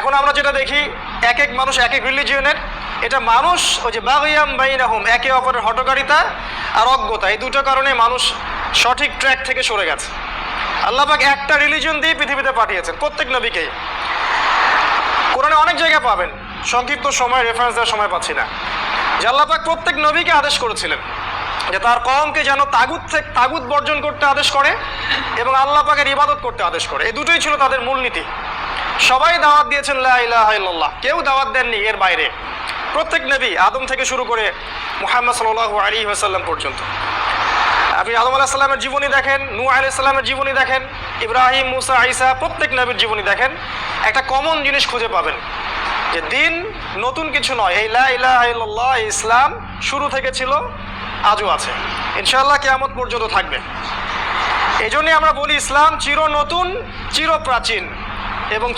এখন আমরা যেটা দেখি এক এক মানুষ এক এক রিলিজিয়নের, এটা মানুষ ওই যে বাগিয়াম বাইনাহুম, একে অপরের হঠকারিতা আর অজ্ঞতা, এই দুটো কারণে মানুষ সঠিক ট্র্যাক থেকে সরে গেছে। আল্লাহ পাক একটা রিলিজিয়ন দিয়ে পৃথিবীতে পাঠিয়েছেন প্রত্যেক নবীকে। কোরআনে অনেক জায়গা পাবেন, সংক্ষিপ্ত সময় রেফারেন্স দেওয়ার সময় পাচ্ছি না, যে আল্লাহ পাক প্রত্যেক নবীকে আদেশ করেছিলেন যে তার কওমকে যেন তাগুত বর্জন করতে আদেশ করে এবং আল্লাহ পাকের ইবাদত করতে আদেশ করে। এই দুটোই ছিল তাদের মূলনীতি। সবাই দাওয়াত দিয়েছেন লা ইলাহা ইল্লাল্লাহ, কেউ দাওয়াত দেননি এর বাইরে। প্রত্যেক নবী আদম থেকে শুরু করে মুহাম্মদ সাল্লাল্লাহু আলাইহি ওয়াসাল্লাম পর্যন্ত। আপনি আদম আলাইহিস সালামের জীবনী দেখেন, নূহ আলাইহিস সালামের জীবনী দেখেন, ইব্রাহিম, মুসা, ঈসা, প্রত্যেক নবীর জীবনী দেখেন, একটা কমন জিনিস খুঁজে পাবেন যে দিন নতুন কিছু নয়, এই লা ইলাহা ইল্লাল্লাহ ইসলাম শুরু থেকে ছিল, আজও আছে, ইনশাআল্লাহ কিয়ামত পর্যন্ত থাকবে। এই জন্যই আমরা বলি ইসলাম চির নতুন, চির প্রাচীন এবং